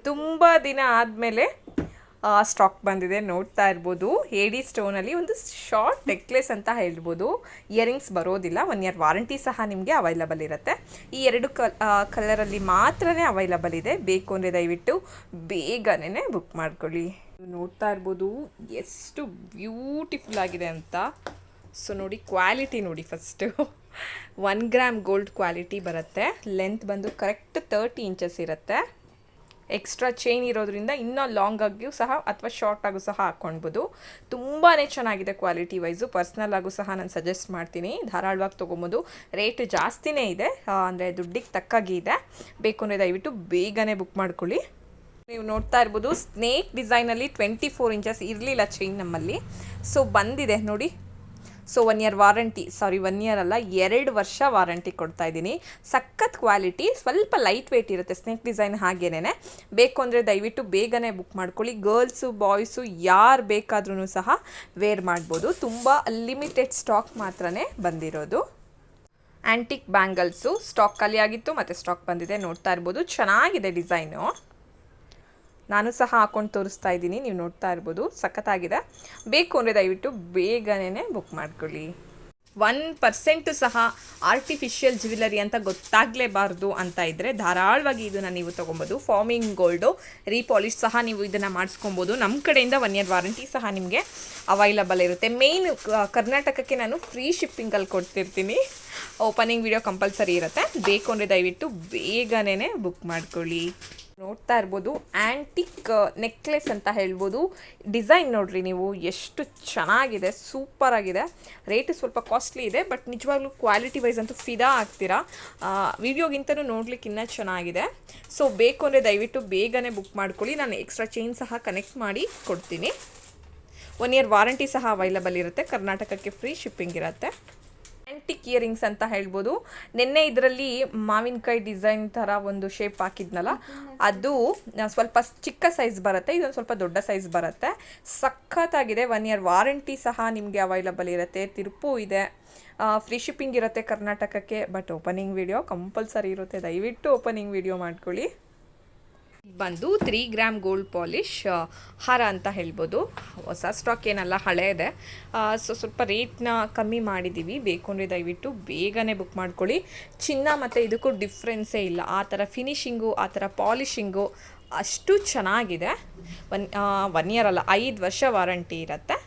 ತುಂಬ ದಿನ ಆದಮೇಲೆ ಸ್ಟಾಕ್ ಬಂದಿದೆ. ನೋಡ್ತಾ ಇರ್ಬೋದು, ಏಡಿ ಸ್ಟೋನಲ್ಲಿ ಒಂದು ಶಾರ್ಟ್ ನೆಕ್ಲೆಸ್ ಅಂತ ಹೇಳ್ಬೋದು. ಇಯರಿಂಗ್ಸ್ ಬರೋದಿಲ್ಲ. 1 ಇಯರ್ ವಾರಂಟಿ ಸಹ ನಿಮಗೆ ಅವೈಲಬಲ್ ಇರುತ್ತೆ. ಈ 2 ಕಲರಲ್ಲಿ ಮಾತ್ರ ಅವೈಲಬಲ್ ಇದೆ. ಬೇಕು ಅಂದರೆ ದಯವಿಟ್ಟು ಬೇಗನೆ ಬುಕ್ ಮಾಡ್ಕೊಳ್ಳಿ. ನೋಡ್ತಾ ಇರ್ಬೋದು ಎಷ್ಟು ಬ್ಯೂಟಿಫುಲ್ ಆಗಿದೆ ಅಂತ. ಸೊ ನೋಡಿ, ಕ್ವಾಲಿಟಿ ನೋಡಿ ಫಸ್ಟು. 1 ಗ್ರಾಮ್ ಗೋಲ್ಡ್ ಕ್ವಾಲಿಟಿ ಬರುತ್ತೆ. ಲೆಂತ್ ಬಂದು ಕರೆಕ್ಟ್ 30 ಇಂಚಸ್ ಇರುತ್ತೆ. ಎಕ್ಸ್ಟ್ರಾ ಚೈನ್ ಇರೋದ್ರಿಂದ ಇನ್ನೂ ಲಾಂಗ್ ಆಗಿಯೂ ಸಹ ಅಥವಾ ಶಾರ್ಟ್ ಆಗೂ ಸಹ ಹಾಕ್ಕೊಳ್ಬೋದು. ತುಂಬಾ ಚೆನ್ನಾಗಿದೆ ಕ್ವಾಲಿಟಿ ವೈಸು. ಪರ್ಸ್ನಲ್ ಆಗು ಸಹ ನಾನು ಸಜೆಸ್ಟ್ ಮಾಡ್ತೀನಿ, ಧಾರಾಳವಾಗಿ ತೊಗೊಬೋದು. ರೇಟ್ ಜಾಸ್ತಿನೇ ಇದೆ, ಅಂದರೆ ದುಡ್ಡಿಗೆ ತಕ್ಕಾಗಿ ಇದೆ. ಬೇಕು ಅಂದರೆ ದಯವಿಟ್ಟು ಬೇಗನೆ ಬುಕ್ ಮಾಡ್ಕೊಳ್ಳಿ. ನೀವು ನೋಡ್ತಾ ಇರ್ಬೋದು, ಸ್ನೇಕ್ ಡಿಸೈನಲ್ಲಿ 24 ಇಂಚಸ್ ಇರಲಿಲ್ಲ ಚೈನ್ ನಮ್ಮಲ್ಲಿ. ಸೊ ಬಂದಿದೆ ನೋಡಿ. ಸೊ 1 ಇಯರ್ ವಾರಂಟಿ, 1 ಇಯರ್ ಅಲ್ಲ 2 ವರ್ಷ ವಾರಂಟಿ ಕೊಡ್ತಾ ಇದ್ದೀನಿ. ಸಖತ್ ಕ್ವಾಲಿಟಿ, ಸ್ವಲ್ಪ ಲೈಟ್ ವೆಯ್ಟ್ ಇರುತ್ತೆ. ಸ್ನೇಕ್ ಡಿಸೈನ್ ಹಾಗೇನೆ. ಬೇಕು ಅಂದರೆ ದಯವಿಟ್ಟು ಬೇಗನೆ ಬುಕ್ ಮಾಡ್ಕೊಳ್ಳಿ. ಗರ್ಲ್ಸು ಬಾಯ್ಸು ಯಾರು ಬೇಕಾದ್ರೂ ಸಹ ವೇರ್ ಮಾಡ್ಬೋದು. ತುಂಬ ಲಿಮಿಟೆಡ್ ಸ್ಟಾಕ್ ಮಾತ್ರನೇ ಬಂದಿರೋದು. ಆ್ಯಂಟಿಕ್ ಬ್ಯಾಂಗಲ್ಸು ಸ್ಟಾಕ್ ಖಾಲಿಯಾಗಿತ್ತು, ಮತ್ತು ಸ್ಟಾಕ್ ಬಂದಿದೆ. ನೋಡ್ತಾ ಇರ್ಬೋದು, ಚೆನ್ನಾಗಿದೆ ಡಿಸೈನು. ನಾನು ಸಹ ಹಾಕೊಂಡು ತೋರಿಸ್ತಾ ಇದ್ದೀನಿ, ನೀವು ನೋಡ್ತಾ ಇರ್ಬೋದು, ಸಖತ್ತಾಗಿದೆ. ಬೇಕು ಅಂದರೆ ದಯವಿಟ್ಟು ಬೇಗನೆ ಬುಕ್ ಮಾಡ್ಕೊಳ್ಳಿ. 1% ಸಹ ಆರ್ಟಿಫಿಷಿಯಲ್ ಜ್ಯುವೆಲರಿ ಅಂತ ಗೊತ್ತಾಗಲೇಬಾರ್ದು ಅಂತ ಇದ್ದರೆ ಧಾರಾಳವಾಗಿ ಇದನ್ನು ನೀವು ತೊಗೊಬೋದು. ಫಾರ್ಮಿಂಗ್ ಗೋಲ್ಡು ರೀಪಾಲಿಶ್ ಸಹ ನೀವು ಇದನ್ನು ಮಾಡಿಸ್ಕೊಬೋದು. ನಮ್ಮ ಕಡೆಯಿಂದ 1 ಇಯರ್ ವಾರಂಟಿ ಸಹ ನಿಮಗೆ ಅವೈಲಬಲ್ ಇರುತ್ತೆ. ಮೇಯ್ನ್ ಕರ್ನಾಟಕಕ್ಕೆ ನಾನು ಫ್ರೀ ಶಿಪ್ಪಿಂಗಲ್ಲಿ ಕೊಡ್ತಿರ್ತೀನಿ. ಓಪನಿಂಗ್ ವಿಡಿಯೋ ಕಂಪಲ್ಸರಿ ಇರುತ್ತೆ. ಬೇಕು ಅಂದರೆ ದಯವಿಟ್ಟು ಬೇಗನೆ ಬುಕ್ ಮಾಡ್ಕೊಳ್ಳಿ. ನೋಡ್ತಾ ಇರ್ಬೋದು, ಆ್ಯಂಟಿಕ್ ನೆಕ್ಲೆಸ್ ಅಂತ ಹೇಳ್ಬೋದು. ಡಿಸೈನ್ ನೋಡ್ರಿ ನೀವು, ಎಷ್ಟು ಚೆನ್ನಾಗಿದೆ, ಸೂಪರ್ ಆಗಿದೆ. ರೇಟ್ ಸ್ವಲ್ಪ ಕಾಸ್ಟ್ಲಿ ಇದೆ, ಬಟ್ ನಿಜವಾಗ್ಲೂ ಕ್ವಾಲಿಟಿ ವೈಸ್ ಅಂತೂ ಫಿದಾ ಆಗ್ತೀರಾ. ವಿಡಿಯೋಗಿಂತನೂ ನೋಡ್ಲಿಕ್ಕೆ ಇನ್ನೂ ಚೆನ್ನಾಗಿದೆ. ಸೊ ಬೇಕು ಅಂದರೆ ದಯವಿಟ್ಟು ಬೇಗನೆ ಬುಕ್ ಮಾಡ್ಕೊಳ್ಳಿ. ನಾನು ಎಕ್ಸ್ಟ್ರಾ ಚೈನ್ ಸಹ ಕನೆಕ್ಟ್ ಮಾಡಿ ಕೊಡ್ತೀನಿ. 1 ಇಯರ್ ವಾರಂಟಿ ಸಹ ಅವೈಲಬಲ್ ಇರುತ್ತೆ. ಕರ್ನಾಟಕಕ್ಕೆ ಫ್ರೀ ಶಿಪ್ಪಿಂಗ್ ಇರುತ್ತೆ. ಆ್ಯಂಟಿಕ್ ಇಯರಿಂಗ್ಸ್ ಅಂತ ಹೇಳ್ಬೋದು. ನಿನ್ನೆ ಇದರಲ್ಲಿ ಮಾವಿನಕಾಯಿ ಡಿಸೈನ್ ಥರ ಒಂದು ಶೇಪ್ ಹಾಕಿದ್ನಲ್ಲ, ಅದು ಸ್ವಲ್ಪ ಚಿಕ್ಕ ಸೈಜ್ ಬರುತ್ತೆ. ಇದೊಂದು ಸ್ವಲ್ಪ ದೊಡ್ಡ ಸೈಜ್ ಬರುತ್ತೆ. ಸಖತ್ತಾಗಿದೆ. 1 ಇಯರ್ ವಾರಂಟಿ ಸಹ ನಿಮಗೆ ಅವೈಲಬಲ್ ಇರುತ್ತೆ. ತಿರುಪು ಇದೆ. ಫ್ರೀ ಶಿಪ್ಪಿಂಗ್ ಇರುತ್ತೆ ಕರ್ನಾಟಕಕ್ಕೆ. ಬಟ್ ಓಪನಿಂಗ್ ವಿಡಿಯೋ ಕಂಪಲ್ಸರಿ ಇರುತ್ತೆ. ದಯವಿಟ್ಟು ಓಪನಿಂಗ್ ವಿಡಿಯೋ ಮಾಡ್ಕೊಳ್ಳಿ. ಬಂದು 3 ಗ್ರಾಮ್ ಗೋಲ್ಡ್ ಪಾಲಿಶ್ ಹಾರ ಅಂತ ಹೇಳ್ಬೋದು. ಹೊಸ ಸ್ಟಾಕ್ ಏನಲ್ಲ, ಹಳೆ ಇದೆ. ಸೊ ಸ್ವಲ್ಪ ರೇಟ್ನ ಕಮ್ಮಿ ಮಾಡಿದ್ದೀವಿ. ಬೇಕು ಅಂದರೆ ದಯವಿಟ್ಟು ಬೇಗನೆ ಬುಕ್ ಮಾಡ್ಕೊಳ್ಳಿ. ಚಿನ್ನ ಮತ್ತು ಇದಕ್ಕೂ ಡಿಫ್ರೆನ್ಸೇ ಇಲ್ಲ. ಆ ಥರ ಫಿನಿಶಿಂಗು, ಆ ಥರ ಪಾಲಿಶಿಂಗು ಅಷ್ಟು ಚೆನ್ನಾಗಿದೆ. 1 ಇಯರ್ ಅಲ್ಲ 5 ವರ್ಷ ವಾರಂಟಿ ಇರುತ್ತೆ.